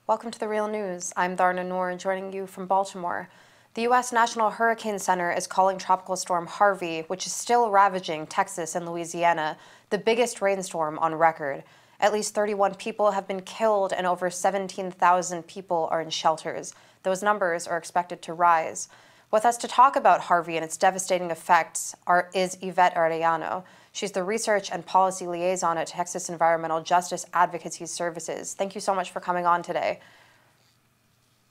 Welcome to The Real News. I'm Dharna Noor, joining you from Baltimore. The U.S. National Hurricane Center is calling Tropical Storm Harvey, which is still ravaging Texas and Louisiana, the biggest rainstorm on record. At least 31 people have been killed and over 17,000 people are in shelters. Those numbers are expected to rise. With us to talk about Harvey and its devastating effects is Yvette Arellano. She's the Research and Policy Liaison at Texas Environmental Justice Advocacy Services. Thank you so much for coming on today.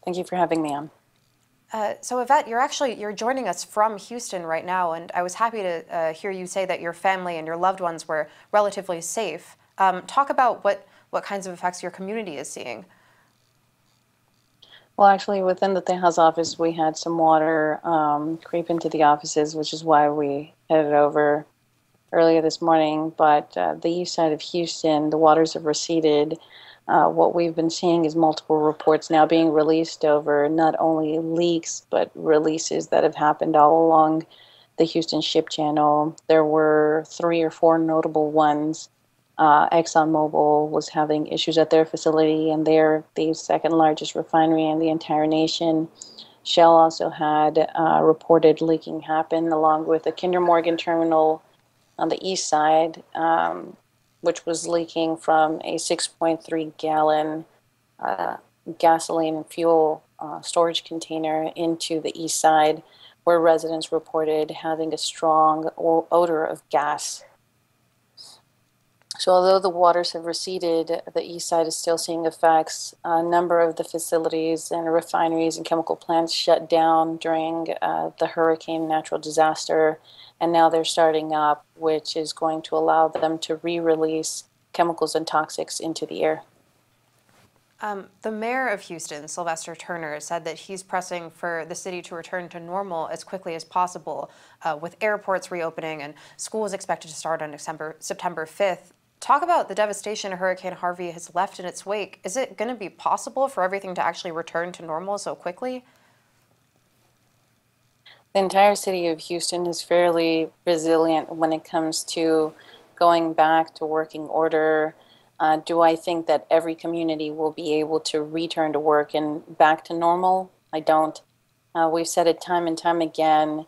Thank you for having me on. So Yvette, you're joining us from Houston right now, and I was happy to hear you say that your family and your loved ones were relatively safe. Talk about what kinds of effects your community is seeing. Well, actually, within the Tejas office, we had some water creep into the offices, which is why we headed over earlier this morning. But the east side of Houston, the waters have receded. What we've been seeing is multiple reports now being released over not only leaks, but releases that have happened all along the Houston Ship Channel. There were 3 or 4 notable ones. ExxonMobil was having issues at their facility, and they're the second largest refinery in the entire nation. Shell also had reported leaking happen, along with the Kinder Morgan terminal on the east side, which was leaking from a 6.3 gallon gasoline and fuel storage container into the east side, where residents reported having a strong odor of gas. So although the waters have receded, the east side is still seeing effects. A number of the facilities and refineries and chemical plants shut down during the hurricane natural disaster, and now they're starting up, which is going to allow them to re-release chemicals and toxics into the air. The mayor of Houston, Sylvester Turner, said that he's pressing for the city to return to normal as quickly as possible, with airports reopening and schools expected to start on September 5th. Talk about the devastation Hurricane Harvey has left in its wake. Is it going to be possible for everything to actually return to normal so quickly? The entire city of Houston is fairly resilient when it comes to going back to working order. Do I think that every community will be able to return to work and back to normal? I don't. We've said it time and time again.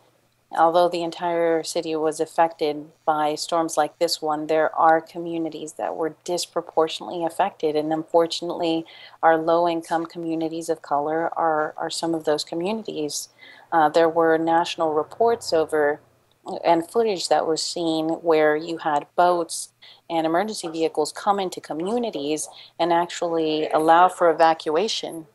Although the entire city was affected by storms like this one, there are communities that were disproportionately affected, and unfortunately, our low-income communities of color are some of those communities. There were national reports over and footage that was seen where you had boats and emergency vehicles come into communities and actually allow for evacuation.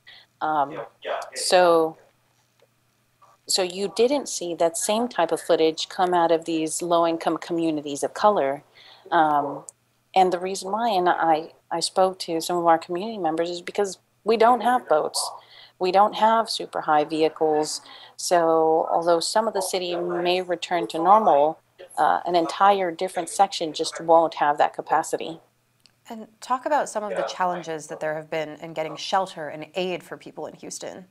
So you didn't see that same type of footage come out of these low-income communities of color. And the reason why, and I spoke to some of our community members, is because we don't have boats. We don't have super high vehicles. So although some of the city may return to normal, an entire different section just won't have that capacity. And talk about some of the challenges that there have been in getting shelter and aid for people in Houston.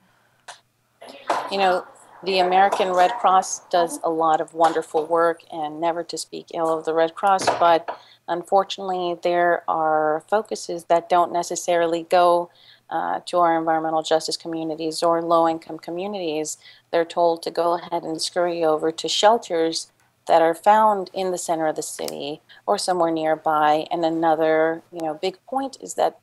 You know, the American Red Cross does a lot of wonderful work, and never to speak ill of the Red Cross, but unfortunately there are focuses that don't necessarily go to our environmental justice communities or low-income communities. They're told to go ahead and scurry over to shelters that are found in the center of the city or somewhere nearby. And another, big point is that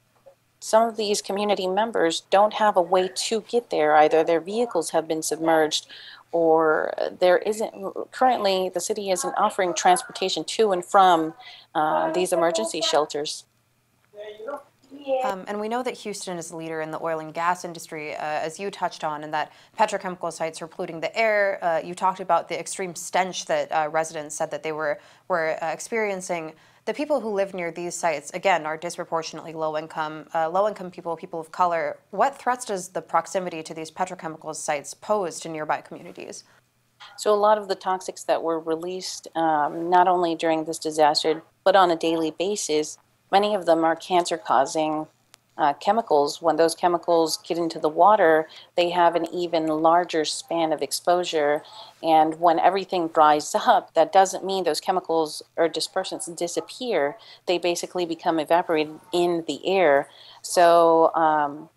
some of these community members don't have a way to get there. Either their vehicles have been submerged, or there isn't, currently the city isn't offering transportation to and from these emergency shelters. And we know that Houston is a leader in the oil and gas industry, as you touched on, and that petrochemical sites are polluting the air. You talked about the extreme stench that residents said that they were experiencing. The people who live near these sites, again, are disproportionately low-income people, people of color. What threats does the proximity to these petrochemical sites pose to nearby communities? So a lot of the toxics that were released, not only during this disaster, but on a daily basis, many of them are cancer-causing chemicals. When those chemicals get into the water, they have an even larger span of exposure. And when everything dries up, that doesn't mean those chemicals or dispersants disappear. They basically become evaporated in the air. So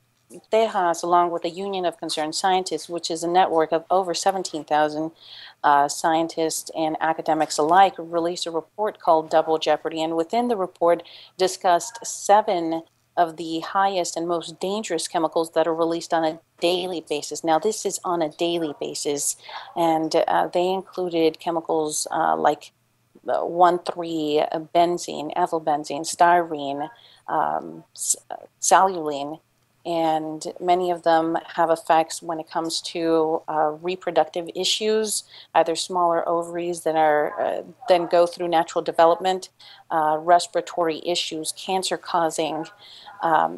Tejas, along with the Union of Concerned Scientists, which is a network of over 17,000 scientists and academics alike, released a report called Double Jeopardy. And within the report, discussed 7 of the highest and most dangerous chemicals that are released on a daily basis. Now, this is on a daily basis, and they included chemicals like 1,3-benzene, ethylbenzene, styrene, cellulene, and many of them have effects when it comes to reproductive issues, either smaller ovaries that are then go through natural development, respiratory issues, cancer-causing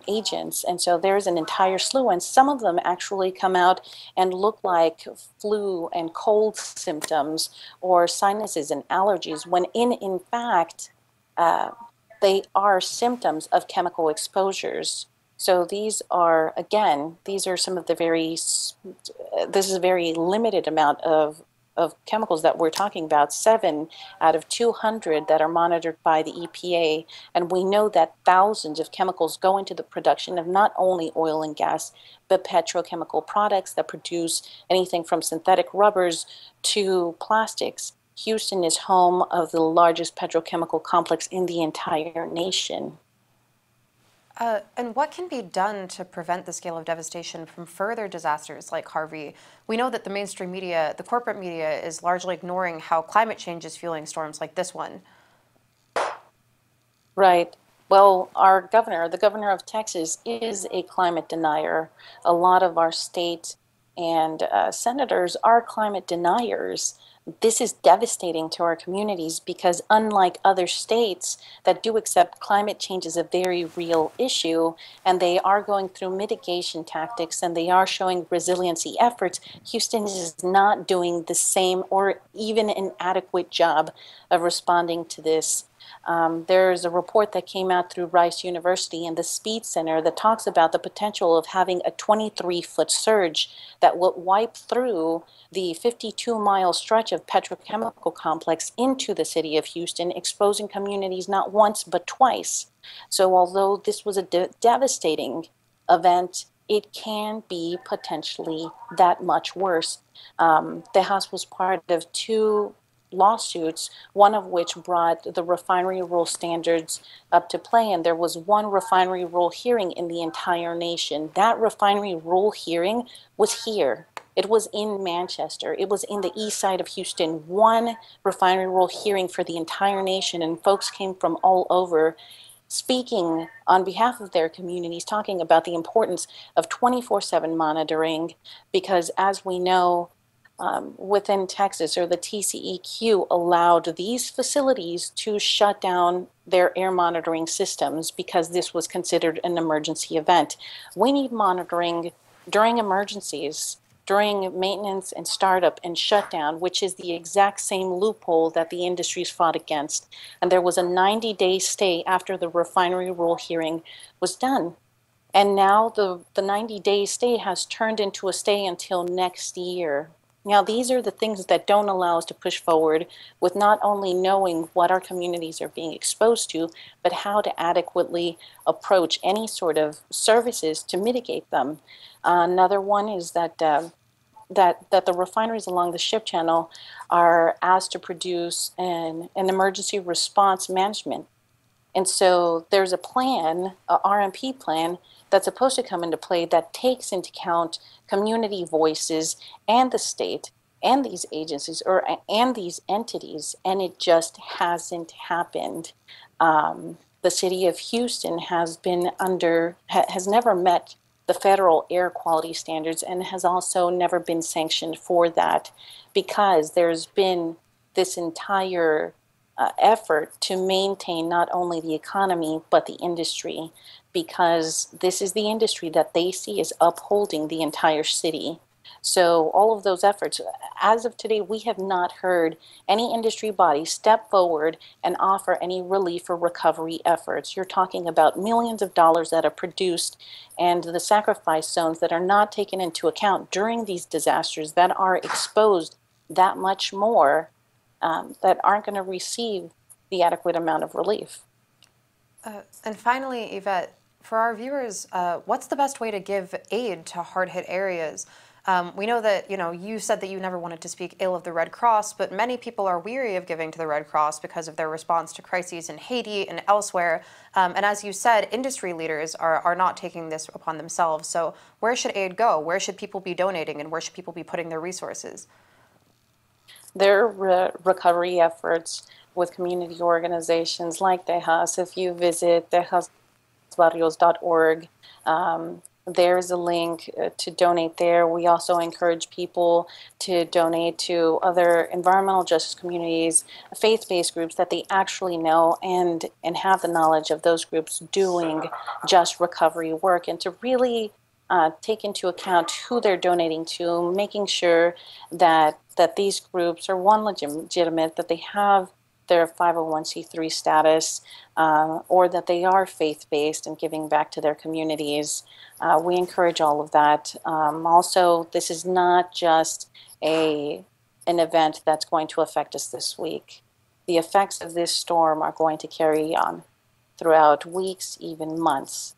agents. And so there's an entire slew, and some of them actually come out and look like flu and cold symptoms or sinuses and allergies, when in fact, they are symptoms of chemical exposures. So these are, again, these are some of the this is a very limited amount of chemicals that we're talking about, 7 out of 200 that are monitored by the EPA. And we know that thousands of chemicals go into the production of not only oil and gas, but petrochemical products that produce anything from synthetic rubbers to plastics. Houston is home of the largest petrochemical complex in the entire nation. And what can be done to prevent the scale of devastation from further disasters like Harvey? We know that the mainstream media, the corporate media, is largely ignoring how climate change is fueling storms like this one. Right. Well, our governor, the governor of Texas, is a climate denier. A lot of our state and senators are climate deniers. This is devastating to our communities because, unlike other states that do accept climate change as a very real issue, and they are going through mitigation tactics and they are showing resiliency efforts, Houston is not doing the same or even an adequate job of responding to this. There's a report that came out through Rice University and the Speed Center that talks about the potential of having a 23-foot surge that will wipe through the 52-mile stretch of petrochemical complex into the city of Houston, exposing communities not once but twice. So although this was a devastating event, it can be potentially that much worse. Tejas was part of 2 lawsuits, one of which brought the refinery rule standards up to play, and there was 1 refinery rule hearing in the entire nation. That refinery rule hearing was here. It was in Manchester. It was in the east side of Houston. 1 refinery rule hearing for the entire nation, and folks came from all over speaking on behalf of their communities, talking about the importance of 24/7 monitoring, because as we know, within Texas, or the TCEQ allowed these facilities to shut down their air monitoring systems because this was considered an emergency event. We need monitoring during emergencies, during maintenance and startup and shutdown, which is the exact same loophole that the industries fought against. And there was a 90-day stay after the refinery rule hearing was done. And now the 90-day stay has turned into a stay until next year. Now, these are the things that don't allow us to push forward with not only knowing what our communities are being exposed to, but how to adequately approach any sort of services to mitigate them. Another one is that the refineries along the ship channel are asked to produce an emergency response management. And so there's a plan, a RMP plan, that's supposed to come into play that takes into account community voices and the state and these agencies and these entities, and it just hasn't happened. The city of Houston has never met the federal air quality standards and has also never been sanctioned for that, because there's been this entire effort to maintain not only the economy but the industry, because this is the industry that they see as upholding the entire city. So all of those efforts, as of today, we have not heard any industry body step forward and offer any relief or recovery efforts. You're talking about millions of dollars that are produced, and the sacrifice zones that are not taken into account during these disasters that are exposed that much more, that aren't going to receive the adequate amount of relief. And finally, Yvette, For our viewers, what's the best way to give aid to hard-hit areas? We know that, you said that you never wanted to speak ill of the Red Cross, but many people are weary of giving to the Red Cross because of their response to crises in Haiti and elsewhere. And as you said, industry leaders are not taking this upon themselves. So where should aid go? Where should people be donating, and where should people be putting their resources? There are recovery efforts with community organizations like Tejas. If you visit tejasbarrios.org, there's a link to donate there. We also encourage people to donate to other environmental justice communities, faith-based groups that they actually know and have the knowledge of those groups doing just recovery work, and to really take into account who they're donating to, making sure that these groups are, one, legitimate, that they have their 501c3 status, or that they are faith-based and giving back to their communities. We encourage all of that. Also, this is not just an event that's going to affect us this week. The effects of this storm are going to carry on throughout weeks, even months.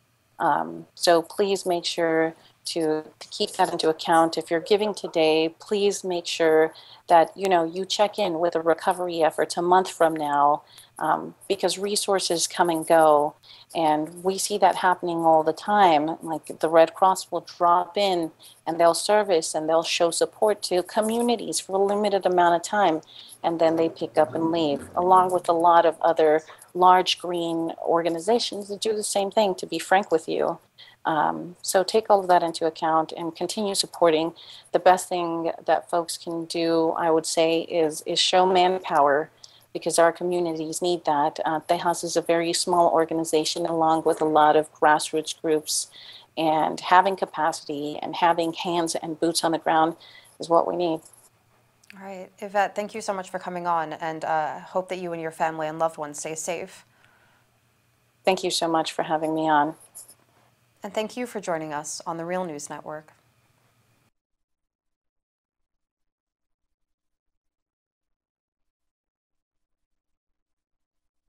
So please make sure to keep that into account. If you're giving today, please make sure that you check in with the recovery efforts a month from now, because resources come and go, and we see that happening all the time. Like, the Red Cross will drop in and they'll service and they'll show support to communities for a limited amount of time, and then they pick up and leave, along with a lot of other large green organizations that do the same thing, to be frank with you. So take all of that into account and continue supporting. The best thing that folks can do, I would say, is show manpower, because our communities need that. Tejas is a very small organization, along with a lot of grassroots groups, and having capacity and having hands and boots on the ground is what we need. All right, Yvette, thank you so much for coming on, and hope that you and your family and loved ones stay safe. Thank you so much for having me on. And thank you for joining us on the Real News Network.